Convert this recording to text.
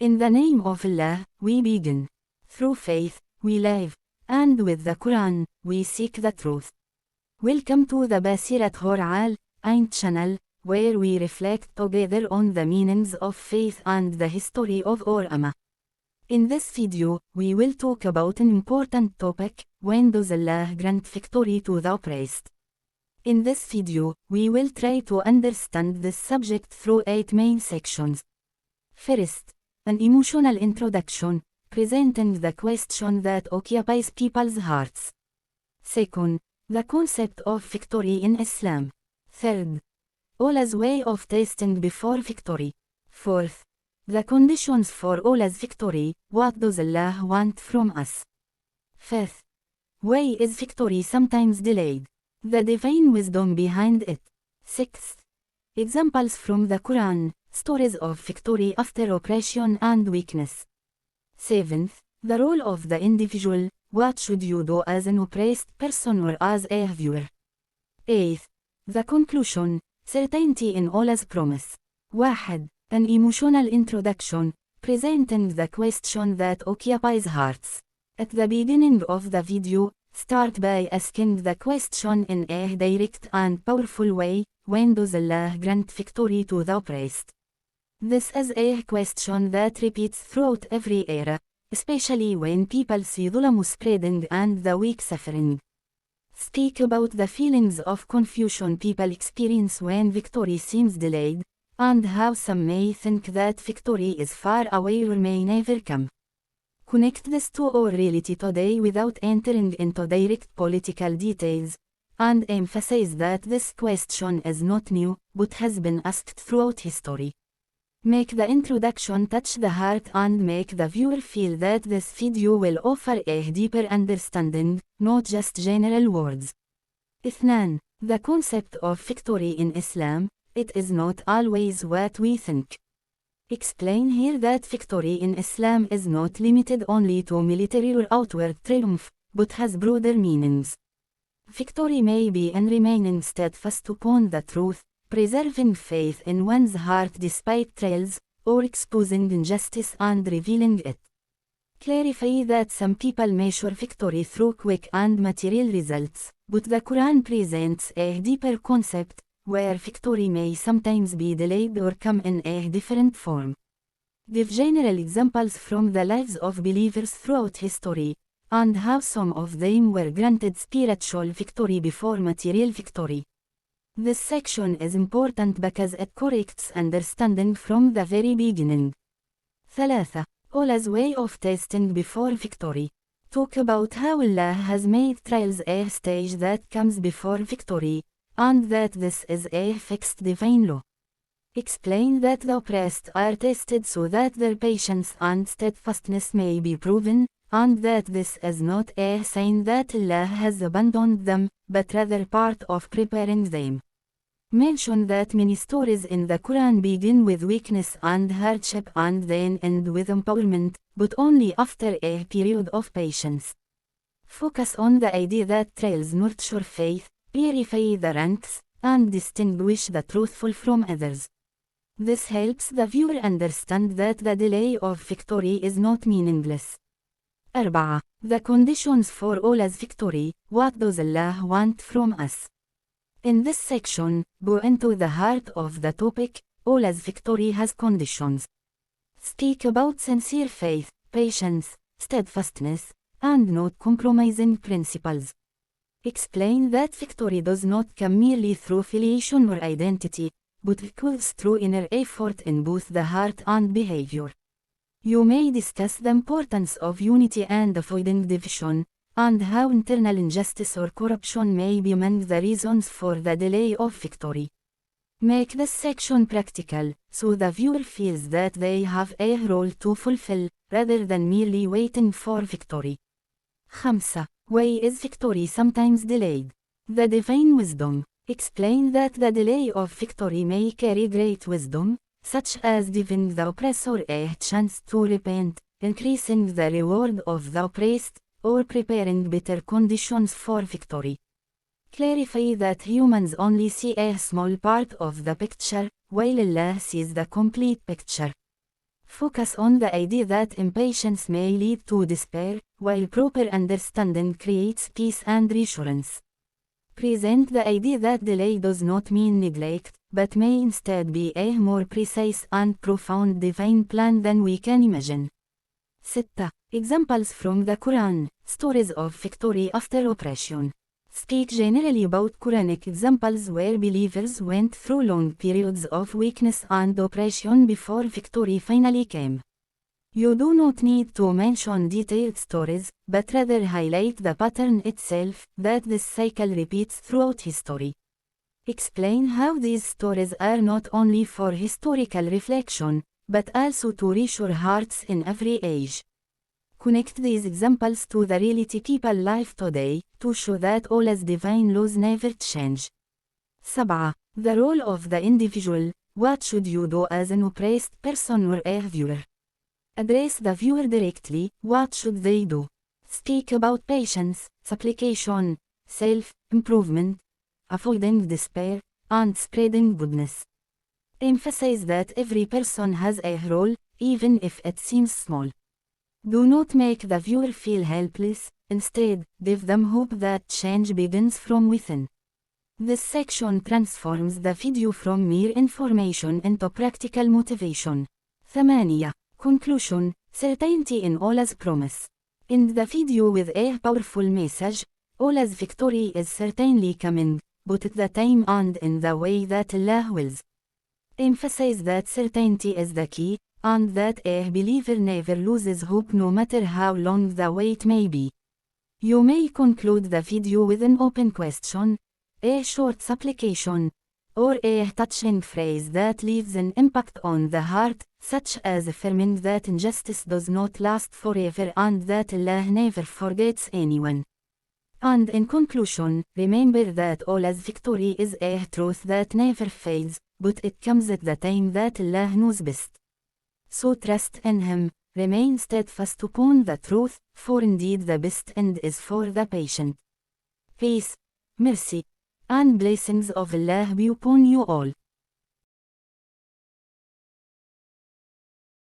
In the name of Allah, we begin. Through faith, we live. And with the Quran, we seek the truth. Welcome to the Baseera Al-Ayn channel, where we reflect together on the meanings of faith and the history of our Ummah. In this video, we will talk about an important topic: when does Allah grant victory to the oppressed? In this video, we will try to understand this subject through 8 main sections. First, an emotional introduction, presenting the question that occupies people's hearts. Second, the concept of victory in Islam. Third, Allah's way of testing before victory. Fourth, the conditions for Allah's victory: what does Allah want from us? Fifth, why is victory sometimes delayed? The divine wisdom behind it. Sixth, examples from the Quran, stories of victory after oppression and weakness. Seventh, the role of the individual: what should you do as an oppressed person or as a viewer? Eighth, the conclusion: certainty in Allah's promise. 1. An emotional introduction, presenting the question that occupies hearts. At the beginning of the video, start by asking the question in a direct and powerful way: when does Allah grant victory to the oppressed? This is a question that repeats throughout every era, especially when people see dhulm spreading and the weak suffering. Speak about the feelings of confusion people experience when victory seems delayed, and how some may think that victory is far away or may never come. Connect this to our reality today without entering into direct political details, and emphasize that this question is not new, but has been asked throughout history. Make the introduction touch the heart and make the viewer feel that this video will offer a deeper understanding, not just general words. 2. The concept of victory in Islam: it is not always what we think. Explain here that victory in Islam is not limited only to military or outward triumph, but has broader meanings. Victory may be in remaining steadfast upon the truth, preserving faith in one's heart despite trials, or exposing injustice and revealing it. Clarify that some people measure victory through quick and material results, but the Quran presents a deeper concept, where victory may sometimes be delayed or come in a different form. Give general examples from the lives of believers throughout history, and how some of them were granted spiritual victory before material victory. This section is important because it corrects understanding from the very beginning. 3. Allah's way of testing before victory. Talk about how Allah has made trials a stage that comes before victory, and that this is a fixed divine law. Explain that the oppressed are tested so that their patience and steadfastness may be proven, and that this is not a sign that Allah has abandoned them, but rather part of preparing them. Mention that many stories in the Quran begin with weakness and hardship and then end with empowerment, but only after a period of patience. Focus on the idea that trials nurture faith, purify the ranks, and distinguish the truthful from others. This helps the viewer understand that the delay of victory is not meaningless. 4. The conditions for Allah's victory: what does Allah want from us? In this section, go into the heart of the topic: Allah's victory has conditions. Speak about sincere faith, patience, steadfastness, and not compromising principles. Explain that victory does not come merely through affiliation or identity, but occurs through inner effort in both the heart and behavior. You may discuss the importance of unity and avoiding division, and how internal injustice or corruption may be among the reasons for the delay of victory. Make this section practical, so the viewer feels that they have a role to fulfill, rather than merely waiting for victory. 5. Why is victory sometimes delayed? The divine wisdom. Explain that the delay of victory may carry great wisdom, such as giving the oppressor a chance to repent, increasing the reward of the oppressed, or preparing better conditions for victory. Clarify that humans only see a small part of the picture, while Allah sees the complete picture. Focus on the idea that impatience may lead to despair, while proper understanding creates peace and reassurance. Present the idea that delay does not mean neglect, but may instead be a more precise and profound divine plan than we can imagine. 6. Examples from the Quran, stories of victory after oppression. Speak generally about Quranic examples where believers went through long periods of weakness and oppression before victory finally came. You do not need to mention detailed stories, but rather highlight the pattern itself, that this cycle repeats throughout history. Explain how these stories are not only for historical reflection, but also to reassure hearts in every age. Connect these examples to the reality people live today, to show that Allah's divine laws never change. 7. The role of the individual. What should you do as an oppressed person or a viewer? Address the viewer directly. What should they do? Speak about patience, supplication, self-improvement, avoiding despair, and spreading goodness. Emphasize that every person has a role, even if it seems small. Do not make the viewer feel helpless, instead, give them hope that change begins from within. This section transforms the video from mere information into practical motivation. 8. Conclusion. Certainty in Allah's promise. End the video with a powerful message. Allah's victory is certainly coming, but at the time and in the way that Allah wills. Emphasize that certainty is the key, and that a believer never loses hope no matter how long the wait may be. You may conclude the video with an open question, a short supplication, or a touching phrase that leaves an impact on the heart, such as affirming that injustice does not last forever and that Allah never forgets anyone. And in conclusion, remember that Allah's victory is a truth that never fades, but it comes at the time that Allah knows best. So trust in Him, remain steadfast upon the truth, for indeed the best end is for the patient. Peace, mercy, and blessings of Allah be upon you all.